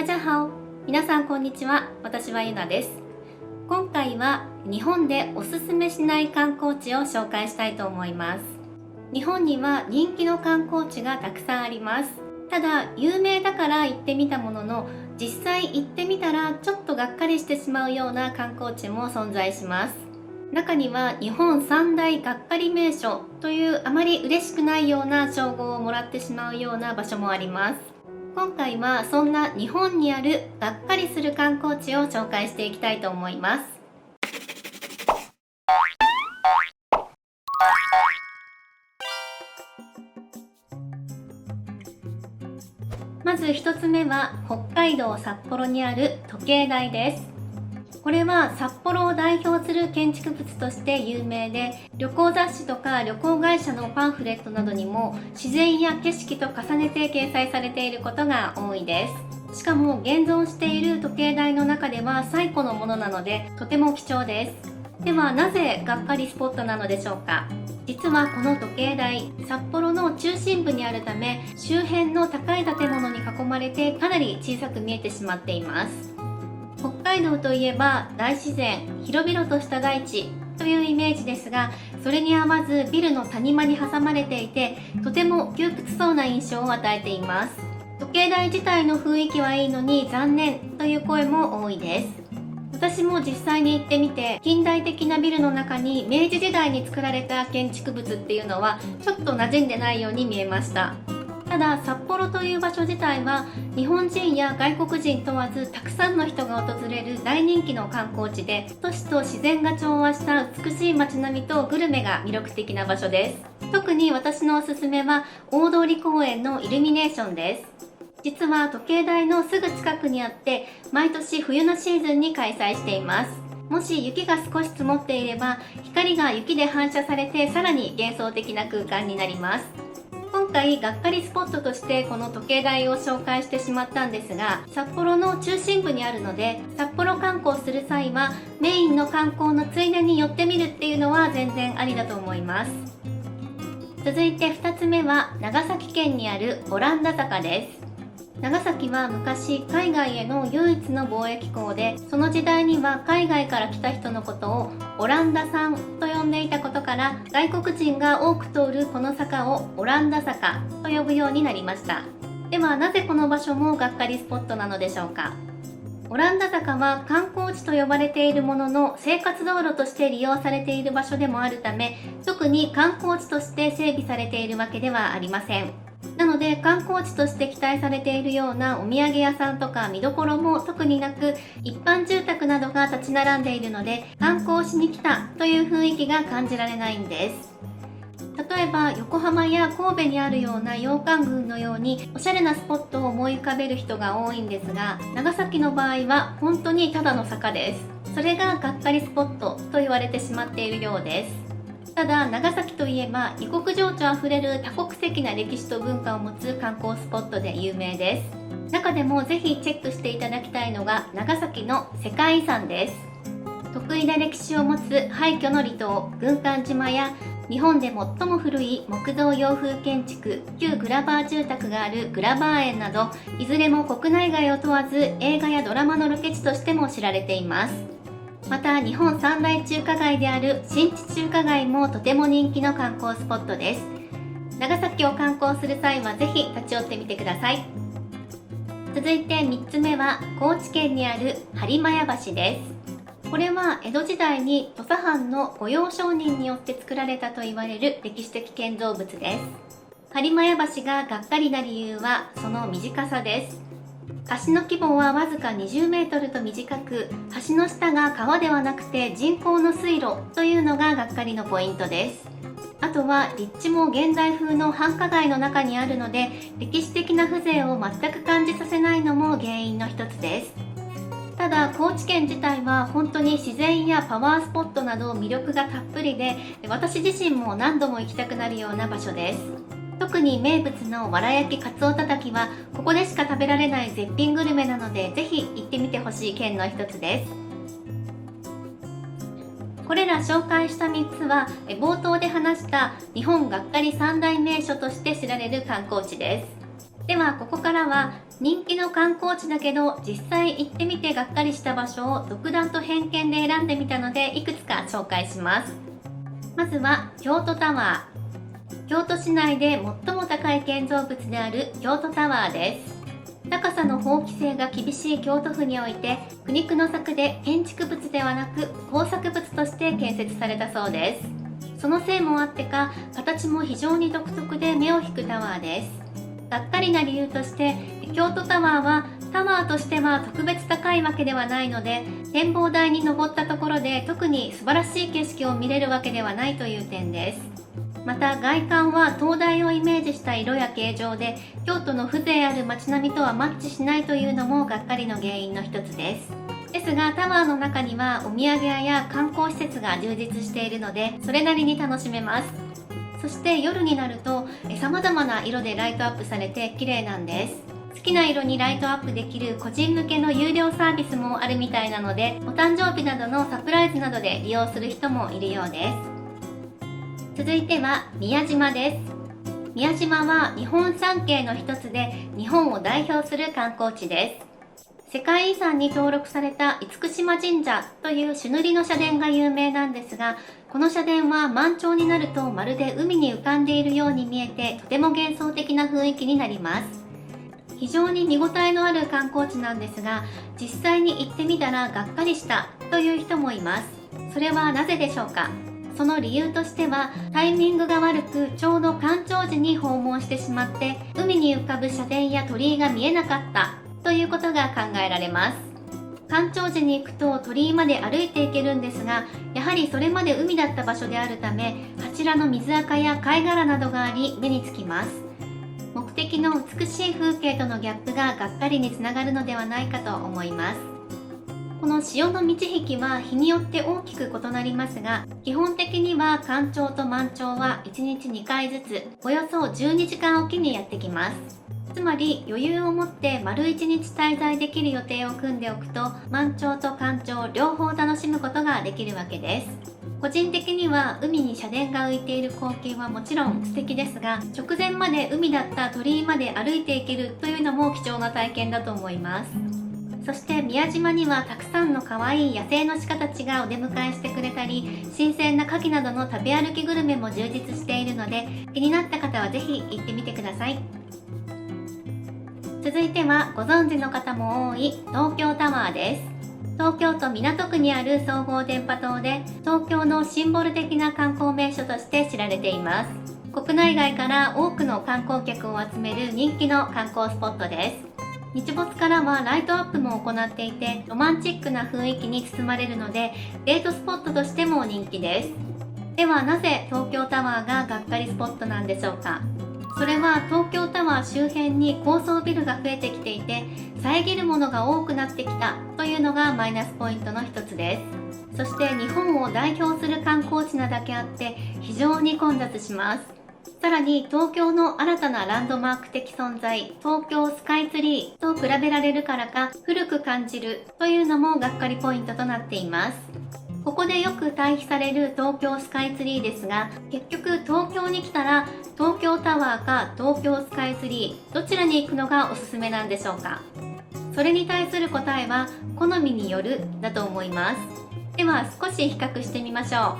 大家好。皆さんこんにちは。私はゆなです。今回は日本でおすすめしない観光地を紹介したいと思います。日本には人気の観光地がたくさんあります。ただ有名だから行ってみたものの、実際行ってみたらちょっとがっかりしてしまうような観光地も存在します。中には日本三大がっかり名所というあまり嬉しくないような称号をもらってしまうような場所もあります。今回はそんな日本にあるがっかりする観光地を紹介していきたいと思います。まず一つ目は北海道札幌にある時計台です。これは札幌を代表する建築物として有名で、旅行雑誌とか旅行会社のパンフレットなどにも自然や景色と重ねて掲載されていることが多いです。しかも現存している時計台の中では最古のものなのでとても貴重です。ではなぜがっかりスポットなのでしょうか。実はこの時計台、札幌の中心部にあるため、周辺の高い建物に囲まれてかなり小さく見えてしまっています。北海道といえば大自然、広々とした大地というイメージですが、それに合わずビルの谷間に挟まれていて、とても窮屈そうな印象を与えています。時計台自体の雰囲気はいいのに残念という声も多いです。私も実際に行ってみて、近代的なビルの中に明治時代に作られた建築物っていうのはちょっと馴染んでないように見えました。ただ札幌という場所自体は日本人や外国人問わずたくさんの人が訪れる大人気の観光地で、都市と自然が調和した美しい街並みとグルメが魅力的な場所です。特に私のおすすめは大通公園のイルミネーションです。実は時計台のすぐ近くにあって、毎年冬のシーズンに開催しています。もし雪が少し積もっていれば、光が雪で反射されてさらに幻想的な空間になります。今回がっかりスポットとしてこの時計台を紹介してしまったんですが、札幌の中心部にあるので、札幌観光する際はメインの観光のついでに寄ってみるっていうのは全然ありだと思います。続いて2つ目は長崎県にあるオランダ坂です。長崎は昔海外への唯一の貿易港で、その時代には海外から来た人のことをオランダさんと呼んでいたことから、外国人が多く通るこの坂をオランダ坂と呼ぶようになりました。ではなぜこの場所もがっかりスポットなのでしょうか。オランダ坂は観光地と呼ばれているものの、生活道路として利用されている場所でもあるため、特に観光地として整備されているわけではありません。なので観光地として期待されているようなお土産屋さんとか見どころも特になく、一般住宅などが立ち並んでいるので、観光しに来たという雰囲気が感じられないんです。例えば横浜や神戸にあるような洋館群のようにおしゃれなスポットを思い浮かべる人が多いんですが、長崎の場合は本当にただの坂です。それががっかりスポットと言われてしまっているようです。ただ長崎といえば異国情緒あふれる多国籍な歴史と文化を持つ観光スポットで有名です。中でもぜひチェックしていただきたいのが長崎の世界遺産です。得意な歴史を持つ廃墟の離島軍艦島や、日本で最も古い木造洋風建築旧グラバー住宅があるグラバー園など、いずれも国内外を問わず映画やドラマのロケ地としても知られています。また日本三大中華街である新地中華街もとても人気の観光スポットです。長崎を観光する際はぜひ立ち寄ってみてください。続いて3つ目は高知県にある播磨屋橋です。これは江戸時代に土佐藩の御用商人によって作られたと言われる歴史的建造物です。播磨屋橋ががっかりな理由はその短さです。橋の規模はわずか20メートルと短く、橋の下が川ではなくて人工の水路というのががっかりのポイントです。あとは立地も現代風の繁華街の中にあるので、歴史的な風情を全く感じさせないのも原因の一つです。ただ高知県自体は本当に自然やパワースポットなど魅力がたっぷりで、私自身も何度も行きたくなるような場所です。特に名物のわら焼きかつおたたきはここでしか食べられない絶品グルメなので、ぜひ行ってみてほしい県の一つです。これら紹介した3つは冒頭で話した日本がっかり三大名所として知られる観光地です。ではここからは人気の観光地だけど実際行ってみてがっかりした場所を独断と偏見で選んでみたのでいくつか紹介します。まずは京都タワー。京都市内で最も高い建造物である京都タワーです。高さの法規制が厳しい京都府において苦肉の策で建築物ではなく工作物として建設されたそうです。そのせいもあってか形も非常に独特で目を引くタワーです。がっかりな理由として京都タワーはタワーとしては特別高いわけではないので展望台に登ったところで特に素晴らしい景色を見れるわけではないという点です。また外観は灯台をイメージした色や形状で京都の風情ある街並みとはマッチしないというのもがっかりの原因の一つです。ですがタワーの中にはお土産屋や観光施設が充実しているのでそれなりに楽しめます。そして夜になると様々な色でライトアップされて綺麗なんです。好きな色にライトアップできる個人向けの有料サービスもあるみたいなのでお誕生日などのサプライズなどで利用する人もいるようです。続いては宮島です。宮島は日本三景の一つで日本を代表する観光地です。世界遺産に登録された厳島神社という朱塗りの社殿が有名なんですが、この社殿は満潮になるとまるで海に浮かんでいるように見えてとても幻想的な雰囲気になります。非常に見応えのある観光地なんですが、実際に行ってみたらがっかりしたという人もいます。それはなぜでしょうか。その理由としてはタイミングが悪くちょうど干潮時に訪問してしまって海に浮かぶ社殿や鳥居が見えなかったということが考えられます。干潮時に行くと鳥居まで歩いていけるんですが、やはりそれまで海だった場所であるため柱の水垢や貝殻などがあり目につきます。目的の美しい風景とのギャップががっかりにつながるのではないかと思います。この潮の満ち引きは日によって大きく異なりますが、基本的には干潮と満潮は1日2回ずつおよそ12時間おきにやってきます。つまり余裕を持って丸1日滞在できる予定を組んでおくと満潮と干潮両方楽しむことができるわけです。個人的には海に社殿が浮いている光景はもちろん素敵ですが、直前まで海だった鳥居まで歩いていけるというのも貴重な体験だと思います。そして宮島にはたくさんの可愛い野生の鹿たちがお出迎えしてくれたり、新鮮な牡蠣などの食べ歩きグルメも充実しているので、気になった方はぜひ行ってみてください。続いてはご存知の方も多い東京タワーです。東京都港区にある総合電波塔で東京のシンボル的な観光名所として知られています。国内外から多くの観光客を集める人気の観光スポットです。日没からはライトアップも行っていてロマンチックな雰囲気に包まれるのでデートスポットとしても人気です。ではなぜ東京タワーががっかりスポットなんでしょうか。それは東京タワー周辺に高層ビルが増えてきていて遮るものが多くなってきたというのがマイナスポイントの一つです。そして日本を代表する観光地なだけあって非常に混雑します。さらに東京の新たなランドマーク的存在東京スカイツリーと比べられるからか古く感じるというのもがっかりポイントとなっています。ここでよく対比される東京スカイツリーですが、結局東京に来たら東京タワーか東京スカイツリーどちらに行くのがおすすめなんでしょうか。それに対する答えは好みによるだと思います。では少し比較してみましょ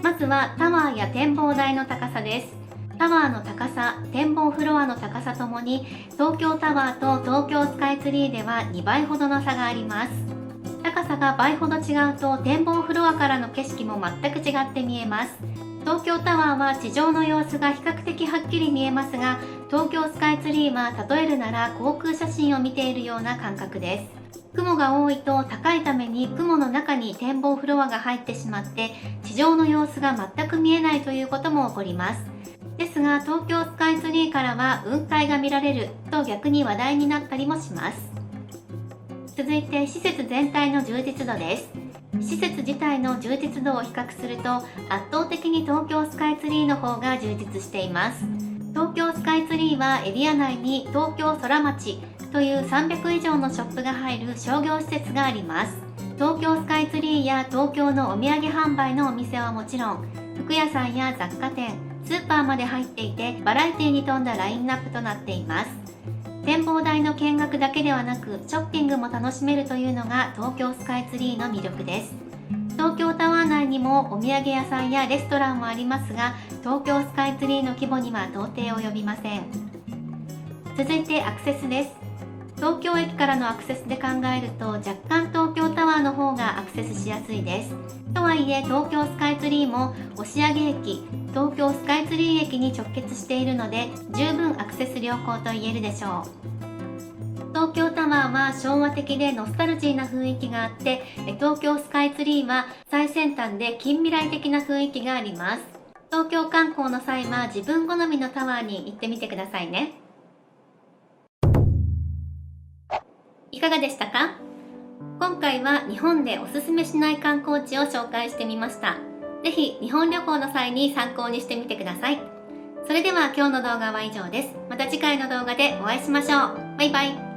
う。まずはタワーや展望台の高さです。タワーの高さ、展望フロアの高さともに東京タワーと東京スカイツリーでは2倍ほどの差があります。高さが倍ほど違うと展望フロアからの景色も全く違って見えます。東京タワーは地上の様子が比較的はっきり見えますが、東京スカイツリーは例えるなら航空写真を見ているような感覚です。雲が多いと高いために雲の中に展望フロアが入ってしまって地上の様子が全く見えないということも起こります。ですが東京スカイツリーからは雲海が見られると逆に話題になったりもします。続いて施設全体の充実度です。施設自体の充実度を比較すると圧倒的に東京スカイツリーの方が充実しています。東京スカイツリーはエリア内に東京空町という300以上のショップが入る商業施設があります。東京スカイツリーや東京のお土産販売のお店はもちろん服屋さんや雑貨店、スーパーまで入っていてバラエティに富んだラインナップとなっています。展望台の見学だけではなくショッピングも楽しめるというのが東京スカイツリーの魅力です。東京タワー内にもお土産屋さんやレストランもありますが、東京スカイツリーの規模には到底及びません。続いてアクセスです。東京駅からのアクセスで考えると若干東京タワーの方がアクセスしやすいです。とはいえ東京スカイツリーも押上駅、東京スカイツリー駅に直結しているので十分アクセス良好と言えるでしょう。東京タワーは昭和的でノスタルジーな雰囲気があって、東京スカイツリーは最先端で近未来的な雰囲気があります。東京観光の際は自分好みのタワーに行ってみてくださいね。いかがでしたか？今回は日本でおすすめしない観光地を紹介してみました。ぜひ日本旅行の際に参考にしてみてください。それでは今日の動画は以上です。また次回の動画でお会いしましょう。バイバイ。